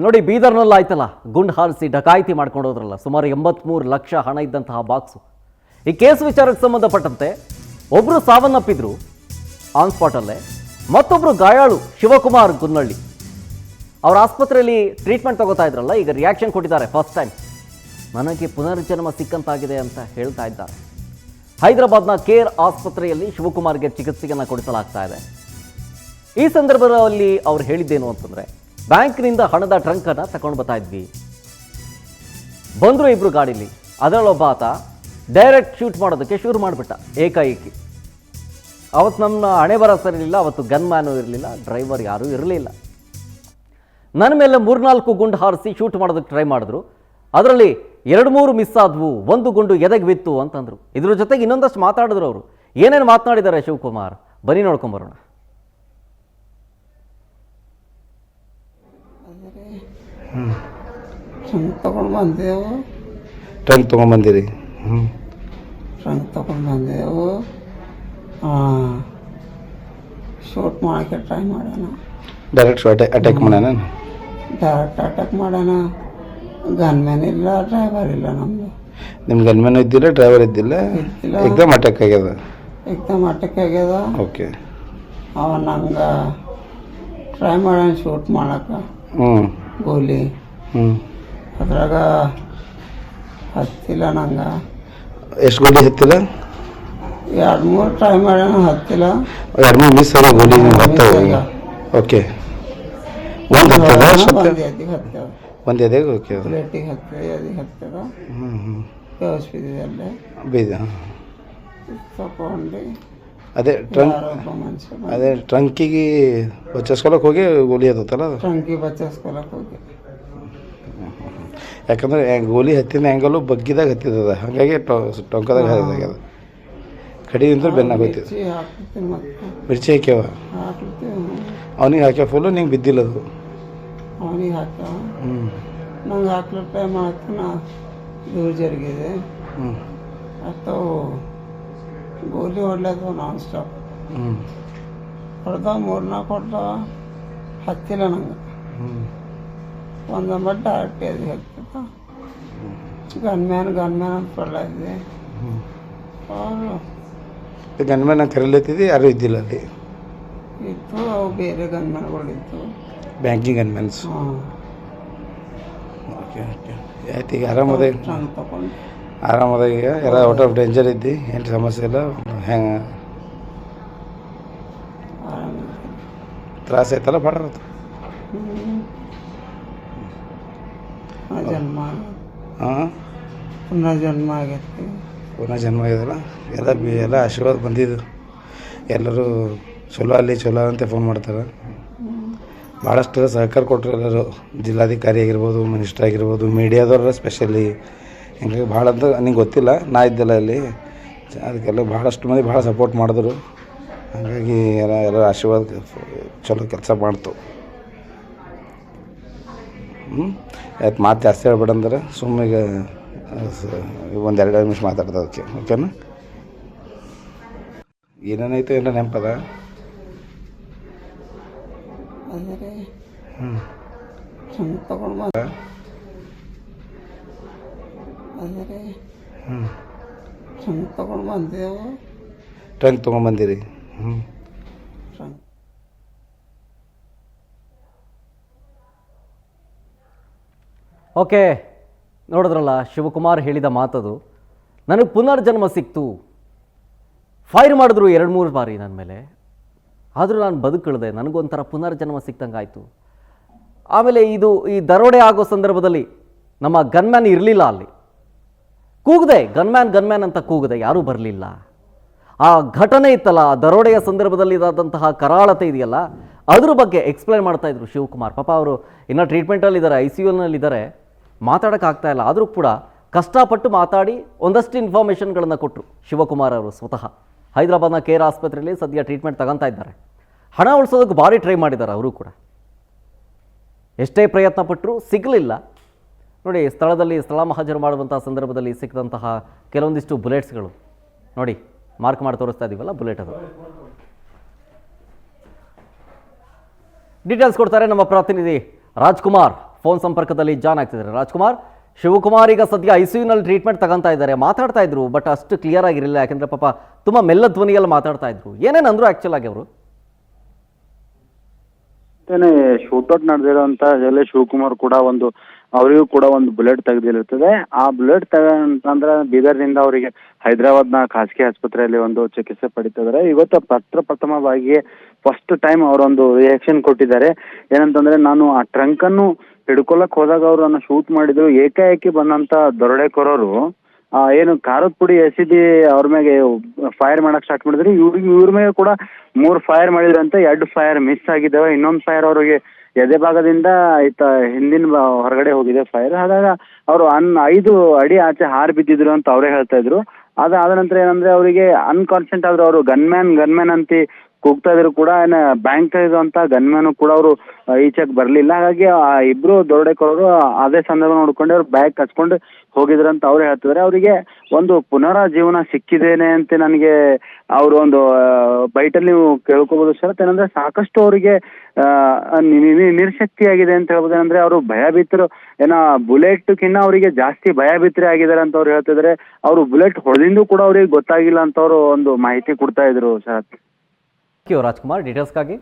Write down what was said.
ನೋಡಿ, ಬೀದರ್ನಲ್ಲಿ ಆಯ್ತಲ್ಲ, ಗುಂಡು ಹಾರಿಸಿ ಡಕಾಯಿತಿ ಮಾಡ್ಕೊಂಡು ಹೋದ್ರಲ್ಲ, ಸುಮಾರು 83 ಲಕ್ಷ ಹಣ ಇದ್ದಂತಹ ಬಾಕ್ಸು. ಈ ಕೇಸ್ ವಿಚಾರಕ್ಕೆ ಸಂಬಂಧಪಟ್ಟಂತೆ ಒಬ್ಬರು ಸಾವನ್ನಪ್ಪಿದ್ರು ಆನ್ ಸ್ಪಾಟಲ್ಲೇ, ಮತ್ತೊಬ್ಬರು ಗಾಯಾಳು ಶಿವಕುಮಾರ್ ಗುನ್ನಳ್ಳಿ. ಅವ್ರ ಆಸ್ಪತ್ರೆಯಲ್ಲಿ ಟ್ರೀಟ್ಮೆಂಟ್ ತಗೋತಾ ಇದ್ರಲ್ಲ, ಈಗ ರಿಯಾಕ್ಷನ್ ಕೊಟ್ಟಿದ್ದಾರೆ. ಫಸ್ಟ್ ಟೈಮ್ ನನಗೆ ಪುನರ್ಜನ್ಮ ಸಿಕ್ಕಂತಾಗಿದೆ ಅಂತ ಹೇಳ್ತಾ ಇದ್ದಾರೆ. ಹೈದರಾಬಾದ್ನ ಕೇರ್ ಆಸ್ಪತ್ರೆಯಲ್ಲಿ ಶಿವಕುಮಾರ್ಗೆ ಚಿಕಿತ್ಸೆಯನ್ನು ಕೊಡಿಸಲಾಗ್ತಾ ಇದೆ. ಈ ಸಂದರ್ಭದಲ್ಲಿ ಅವ್ರು ಹೇಳಿದ್ದೇನು ಅಂತಂದರೆ, ಬ್ಯಾಂಕ್ನಿಂದ ಹಣದ ಟ್ರಂಕನ್ನು ತಗೊಂಡು ಬರ್ತಾ ಇದ್ವಿ, ಬಂದರು ಇಬ್ಬರು ಗಾಡೀಲಿ, ಅದರಲ್ಲೊಬ್ಬ ಆತ ಡೈರೆಕ್ಟ್ ಶೂಟ್ ಮಾಡೋದಕ್ಕೆ ಶುರು ಮಾಡಿಬಿಟ್ಟ ಏಕಾಏಕಿ. ಅವತ್ತು ನಮ್ಮ ಹಣೆ ಬರ ಸರಿರಲಿಲ್ಲ, ಅವತ್ತು ಗನ್ ಮ್ಯಾನು ಇರಲಿಲ್ಲ, ಡ್ರೈವರ್ ಯಾರೂ ಇರಲಿಲ್ಲ. ನನ್ನ ಮೇಲೆ 3-4 ಗುಂಡು ಹಾರಿಸಿ ಶೂಟ್ ಮಾಡೋದಕ್ಕೆ ಟ್ರೈ ಮಾಡಿದ್ರು. ಅದರಲ್ಲಿ 2-3 ಮಿಸ್ ಆದವು, ಒಂದು ಗುಂಡು ಎದೆಗೆ ಬಿತ್ತು ಅಂತಂದರು. ಇದ್ರ ಜೊತೆಗೆ ಇನ್ನೊಂದಷ್ಟು ಮಾತಾಡಿದ್ರು. ಅವರು ಏನೇನು ಮಾತನಾಡಿದ್ದಾರೆ ಶಿವಕುಮಾರ್, ಬನ್ನಿ ನೋಡ್ಕೊಂಬರೋಣ. ಟ್ರಂಕ್ ತೊಗೊಂಡ್ಬಂದಿರಿ? ಟ್ರಂಕ್ ತೊಗೊಂಡ್ಬಂದೆವು. ಶೂಟ್ ಮಾಡೋಕ್ಕೆ ಟ್ರೈ ಮಾಡೋಣ. ಡೈರೆಕ್ಟ್ ಅಟ್ಯಾಕ್ ಮಾಡೋಣ? ಡೈರೆಕ್ಟ್ ಅಟ್ಯಾಕ್ ಮಾಡೋಣ. ಗನ್ಮ್ಯಾನ್ ಇಲ್ಲ, ಡ್ರೈವರ್ ಇಲ್ಲ. ನಮ್ಮದು ನಿಮ್ಮ ಗನ್ಮ್ಯಾನ್ ಇದ್ದಿಲ್ಲ, ಡ್ರೈವರ್ ಇದ್ದಿಲ್ಲ, ಎಕ್ದಮ್ ಅಟ್ಯಾಕ್ ಆಗ್ಯದ? ಎಕ್ದಮ್ ಅಟ್ಯಾಕ್ ಆಗ್ಯದ. ಓಕೆ. ಅವ ನಂಗೆ ಟ್ರೈ ಮಾಡೋಣ ಶೂಟ್ ಮಾಡೋಕೆ ಗೋಲಿ. ಅದ್ರಾಗ ಹತ್ತಿಲ್ಲ ನಂಗೆ. ಎಷ್ಟು ಗೋಲಿ ಹತ್ತಿಲ್ಲ? 2-3 ಟ್ರೈ ಮಾಡೋಣ, ಹತ್ತಿಲ್ಲ. 2-3 ಮಿಸ್ ಆದ ಗೋಲಿ ಹತ್ತವ? ಓಕೆ. ಒಂದು ಹತ್ತದ? ಒಂದು ಎದೆಗೆ? ಓಕೆ. ಪ್ಲೇಟಿಗೆ ಹತ್ತದ, ಎದೆಗೆ ಹತ್ತದ. ಅಲ್ಲೇ ಬೀದ ತಗೊಂಡು ಅದೇ ಟ್ರಂಕಿಗೆ ಬಚ್ಚಿಸ್ಕೊಳಕ್ಕೆ ಹೋಗಿ ಗೋಲಿ ಹತ್ತಲ್ಲ? ಟ್ರಂಕಿಗೆ ಬಚ್ಚಿಸ್ಕೊಳಕ್ಕೆ ಹೋಗಿ. ಯಾಕಂದ್ರೆ ಗೋಲಿ ಹತ್ತಿನ ಆ್ಯಂಗಲು ಬಗ್ಗಿದಾಗ ಹತ್ತಿದ, ಹಾಗಾಗಿ ಟೊಂಕದಾಗ ಹರಿದಾಗ್ಯದ. ಕಡಿಯಿಂದ ಬೆನ್ನಾಗೋಯ್ತಿದೆ. ಮಿರ್ಚಿ ಹಾಕ್ಯಾವ? ಅವನಿಗೆ ಹಾಕ್ಯಾವ ಫುಲ್ಲು, ನಿಂಗೆ ಬಿದ್ದಿಲ್ಲ ಅದು? ಅವನಿಗೆ ಹಾಕ್ಯಾವ. ನಂಗೆ ಹಾಕ್ಲಿಕ್ಕೆ ಟ್ರೈ ಮಾಡಕ್ಕೆ ನಾ ದೂರ ಜರುಗಿದೆ. ಅಥವಾ ಗೋಲಿ ಹೊಡ್ಲತ್ತವ ನಾನ್ ಸ್ಟಾಪ್. ಹೊಡೆದ 3-4 ಹೊಡೆದ, ಹತ್ತಿಲ್ಲ ನಂಗೆ. ಒಂದು ಬಟ್ ಡೈರೆಕ್ಟ್ ಎದೆ ಹಾಕ್ತಿದ್ದ. ಗನ್ಮ್ಯಾನ್ ಅಂತ ಕೊಡ್ಲಾಗಿದೆ. ಅವರು ಗನ್ಮ್ಯಾನ್ ಕರೀಲತ್ತಿದ್ದು ಯಾರು ಇದ್ದಿಲ್ಲ ಅಲ್ಲಿ? ಇತ್ತು, ಅವು ಬೇರೆ ಗನ್ಮ್ಯಾನ್ಗಳಿತ್ತು, ಬ್ಯಾಂಕಿಂಗ್ ಗನ್ಮ್ಯಾನ್ಸ್. ಓಕೆ ಓಕೆ, ಆಯ್ತು. ಈಗ ಆರಾಮದ? ತಗೊಂಡು ಆರಾಮದ ಈಗ? ಎಲ್ಲ ಔಟ್ ಆಫ್ ಡೇಂಜರ್ ಇದ್ದಿ? ಏನು ಸಮಸ್ಯೆ ಇಲ್ಲ? ಹೆಂಗೆ ತ್ರಾಸ ಆಯ್ತಲ್ಲ ಭಾಳ? ಜನ್ಮ. ಹಾಂ, ಪುನರ್ಜನ್ಮ ಆಗೈತಿ. ಪುನರ್ಜನ್ಮ ಆಗ್ಯದಲ್ಲ? ಎಲ್ಲ ಆಶೀರ್ವಾದ ಬಂದಿದ್ದು. ಎಲ್ಲರೂ ಚಲೋ ಅಲ್ಲಿ ಚಲೋ ಅಂತ ಫೋನ್ ಮಾಡ್ತಾರೆ. ಭಾಳಷ್ಟು ಸಹಕಾರ ಕೊಟ್ಟರು ಎಲ್ಲರೂ, ಜಿಲ್ಲಾಧಿಕಾರಿ ಆಗಿರ್ಬೋದು, ಮಿನಿಸ್ಟರ್ ಆಗಿರ್ಬೋದು, ಮೀಡಿಯಾದವ್ರ ಸ್ಪೆಷಲಿ. ಹಿಂಗಾಗಿ ಭಾಳ ಅಂತ ನಿಂಗೆ ಗೊತ್ತಿಲ್ಲ, ನಾ ಇದ್ದಿಲ್ಲ ಅಲ್ಲಿ. ಅದಕ್ಕೆಲ್ಲ ಭಾಳಷ್ಟು ಮಂದಿ ಭಾಳ ಸಪೋರ್ಟ್ ಮಾಡಿದ್ರು. ಹಾಗಾಗಿ ಎಲ್ಲ ಆಶೀರ್ವಾದ ಚಲೋ ಕೆಲಸ ಮಾಡ್ತು. ಆಯ್ತು, ಮಾತು ಜಾಸ್ತಿ ಹೇಳ್ಬೇಡಂದ್ರೆ ಸುಮ್ಮನೆ ಒಂದು 2 ನಿಮಿಷ ಮಾತಾಡ್ದೆ ಅದಕ್ಕೆ. ಓಕೆನಾ? ಏನೇನಾಯ್ತು ಏನೋ ನೆನಪದ? ಅಂದರೆ ಟ್ರಂಕ್ ತಗೊಂಡು ಅಂದರೆ ಟ್ರಂಕ್ ತಗೊಂಡು ಬಂದೆವು. ಟ್ರಂಕ್ ತೊಗೊಂಡ್ಬಂದಿರಿ? ಟ್ರಂಕ್ ಓಕೆ, ನೋಡಿದ್ರಲ್ಲ ಶಿವಕುಮಾರ್ ಹೇಳಿದ ಮಾತದು. ನನಗೆ ಪುನರ್ಜನ್ಮ ಸಿಕ್ತು, ಫೈರ್ ಮಾಡಿದ್ರು 2-3 ಬಾರಿ ನನ್ನ ಮೇಲೆ, ಆದರೂ ನಾನು ಬದುಕಿಳಿದೆ, ನನಗೊಂಥರ ಪುನರ್ಜನ್ಮ ಸಿಕ್ತಂಗೆ ಆಯಿತು. ಆಮೇಲೆ ಈ ದರೋಡೆ ಆಗೋ ಸಂದರ್ಭದಲ್ಲಿ ನಮ್ಮ ಗನ್ಮ್ಯಾನ್ ಇರಲಿಲ್ಲ ಅಲ್ಲಿ. ಕೂಗಿದೆ ಗನ್ಮ್ಯಾನ್ ಅಂತ ಕೂಗಿದೆ, ಯಾರೂ ಬರಲಿಲ್ಲ. ಆ ಘಟನೆ ಇತ್ತಲ್ಲ, ಆ ದರೋಡೆಯ ಸಂದರ್ಭದಲ್ಲಿ ಇದಾದಂತಹ ಕರಾಳತೆ ಇದೆಯಲ್ಲ, ಅದ್ರ ಬಗ್ಗೆ ಎಕ್ಸ್ಪ್ಲೈನ್ ಮಾಡ್ತಾ ಇದ್ರು ಶಿವಕುಮಾರ್. ಪಾಪ ಅವರು ಇನ್ನೂ ಟ್ರೀಟ್ಮೆಂಟಲ್ಲಿದ್ದಾರೆ, ICUನಲ್ಲಿದ್ದಾರೆ, ಮಾತಾಡೋಕ್ಕಾಗ್ತಾ ಇಲ್ಲ. ಆದರೂ ಕೂಡ ಕಷ್ಟಪಟ್ಟು ಮಾತಾಡಿ ಒಂದಷ್ಟು ಇನ್ಫಾರ್ಮೇಷನ್ಗಳನ್ನು ಕೊಟ್ಟರು ಶಿವಕುಮಾರ್ ಅವರು ಸ್ವತಃ. ಹೈದರಾಬಾದ್ನ ಕೇರ್ ಆಸ್ಪತ್ರೆಯಲ್ಲಿ ಸದ್ಯ ಟ್ರೀಟ್ಮೆಂಟ್ ತಗೊತಾ ಇದ್ದಾರೆ. ಹಣ ಉಳಿಸೋದಕ್ಕೆ ಭಾರಿ ಟ್ರೈ ಮಾಡಿದ್ದಾರೆ ಅವರು ಕೂಡ. ಎಷ್ಟೇ ಪ್ರಯತ್ನ ಪಟ್ಟರೂ ಸಿಗಲಿಲ್ಲ. ನೋಡಿ, ಸ್ಥಳ ಮಹಾಜರು ಮಾಡುವಂಥ ಸಂದರ್ಭದಲ್ಲಿ ಸಿಕ್ಕಿದಂತಹ ಕೆಲವೊಂದಿಷ್ಟು ಬುಲೆಟ್ಸ್ಗಳು ನೋಡಿ, ಮಾರ್ಕ್ ಮಾಡಿ ತೋರಿಸ್ತಾ ಇದ್ದೀವಲ್ಲ, ಬುಲೆಟ್ ಅದು. ಡೀಟೇಲ್ಸ್ ಕೊಡ್ತಾರೆ ನಮ್ಮ ಪ್ರತಿನಿಧಿ ರಾಜ್ಕುಮಾರ್ ಫೋನ್ ಸಂಪರ್ಕದಲ್ಲಿ ಜಾನ್ ಆಗ್ತಿದ್ದಾರೆ. ರಾಜ್ಕುಮಾರ್, ಶಿವಕುಮಾರ್ ಈಗ ಸದ್ಯ ICUನಲ್ಲಿ ಟ್ರೀಟ್ಮೆಂಟ್ ತಗೊಂತಾ ಇದ್ದಾರೆ. ಮಾತಾಡ್ತಾ ಇದ್ರು, ಬಟ್ ಅಷ್ಟು ಕ್ಲಿಯರ್ ಆಗಿರಲಿಲ್ಲ, ಯಾಕಂದ್ರೆ ಪಾಪ ತುಂಬಾ ಮೆಲ್ಲ ಧ್ವನಿಯಲ್ಲಿ ಮಾತಾಡ್ತಾ ಇದ್ರು. ಏನೇನು ಅಂದ್ರು ಆಕ್ಚುಲ್ ಆಗಿ ಅವರು? ಶೂಟೌಟ್ ನಡೆದಿರೋಂತ ಶಿವಕುಮಾರ್ ಕೂಡ ಅವರಿಗೂ ಕೂಡ ಒಂದು ಬುಲೆಟ್ ತೆಗೆದಿರುತ್ತದೆ. ಆ ಬುಲೆಟ್ ತಗಂತಂದ್ರೆ ಬೀದರ್ನಿಂದ ಅವರಿಗೆ ಹೈದರಾಬಾದ್ನ ಖಾಸಗಿ ಆಸ್ಪತ್ರೆಯಲ್ಲಿ ಒಂದು ಚಿಕಿತ್ಸೆ ಪಡಿತಿದ್ದಾರೆ. ಇವತ್ತು ಪ್ರಥಮವಾಗಿ ಫಸ್ಟ್ ಟೈಮ್ ಅವರೊಂದು ರಿಯಾಕ್ಷನ್ ಕೊಟ್ಟಿದ್ದಾರೆ. ಏನಂತಂದ್ರೆ, ನಾನು ಆ ಟ್ರಂಕ್ ಅನ್ನು ಹಿಡ್ಕೊಳಕ್ ಹೋದಾಗ ಅವ್ರನ್ನ ಶೂಟ್ ಮಾಡಿದ್ರು. ಏಕಾಏಕಿ ಬಂದಂತ ದರೋಡೆಕೋರರು ಏನು ಖಾರದ ಪುಡಿ ಎಸಿದಿ ಅವ್ರ ಮ್ಯಾಗೆ ಫೈರ್ ಮಾಡಕ್ ಸ್ಟಾರ್ಟ್ ಮಾಡಿದ್ರು. ಇವ್ರ ಮೇಲೆ ಕೂಡ 3 ಫೈರ್ ಮಾಡಿದ್ರಂತೆ. 2 ಫೈರ್ ಮಿಸ್ ಆಗಿದ್ದಾವೆ. ಇನ್ನೊಂದು ಫೈರ್ ಅವ್ರಿಗೆ ಎದೆ ಭಾಗದಿಂದ ಹಿಂದಿನ ಹೊರಗಡೆ ಹೋಗಿದೆ ಫೈರ್. ಹಾಗಾಗಿ ಅವರು 5 ಅಡಿ ಆಚೆ ಹಾರಿ ಬಿದ್ದಿದ್ರು ಅಂತ ಅವರೇ ಹೇಳ್ತಾ ಇದ್ರು. ಅದಾದ ನಂತರ ಏನಂದ್ರೆ, ಅವರಿಗೆ ಅನ್ಕಾನ್ಶಿಯಂಟ್ ಆದ್ರು. ಅವರು ಗನ್ಮ್ಯಾನ್ ಅಂತ ಕೂಗ್ತಾ ಇದ್ರು ಕೂಡ. ಬ್ಯಾಂಕ್ ಇರುವಂತ ಗನ್ಮ್ಯಾನ್ ಕೂಡ ಅವರು ಈಚೆಗೆ ಬರ್ಲಿಲ್ಲ. ಹಾಗಾಗಿ ಆ ಇಬ್ರು ದರೋಡೆಕೋರರು ಅದೇ ಸಂದರ್ಭ ನೋಡ್ಕೊಂಡು ಅವ್ರು ಬ್ಯಾಗ್ ಕಚ್ಕೊಂಡು ಹೋಗಿದ್ರು ಅಂತ ಅವ್ರು ಹೇಳ್ತಿದ್ದಾರೆ. ಅವರಿಗೆ ಒಂದು ಪುನರಾಜೀವನ ಸಿಕ್ಕಿದ್ದೇನೆ ಅಂತ ನನಗೆ ಅವರು ಒಂದು ಬೈಟಲ್ಲಿ ನೀವು ಕೇಳ್ಕೋಬಹುದು ಸರ್. ಏನಂದ್ರೆ, ಸಾಕಷ್ಟು ಅವರಿಗೆ ನಿರ್ಶಕ್ತಿಯಾಗಿದೆ ಅಂತ ಹೇಳ್ಬೋದು. ಏನಂದ್ರೆ, ಅವರು ಭಯಭೀತರು, ಬುಲೆಟ್ಕಿನ್ನ ಅವರಿಗೆ ಜಾಸ್ತಿ ಭಯಭೀತರಿ ಆಗಿದ್ದಾರೆ ಅಂತ ಅವ್ರು ಹೇಳ್ತಿದ್ದಾರೆ. ಅವರು ಬುಲೆಟ್ ಹೊಡೆದಿಂದು ಕೂಡ ಅವ್ರಿಗೆ ಗೊತ್ತಾಗಿಲ್ಲ ಅಂತ ಅವರು ಒಂದು ಮಾಹಿತಿ ಕೊಡ್ತಾ ಇದ್ರು ಸರ್. ರಾಜ್ಕುಮಾರ್, ಡೀಟೇಲ್ಸ್ಗಾಗಿ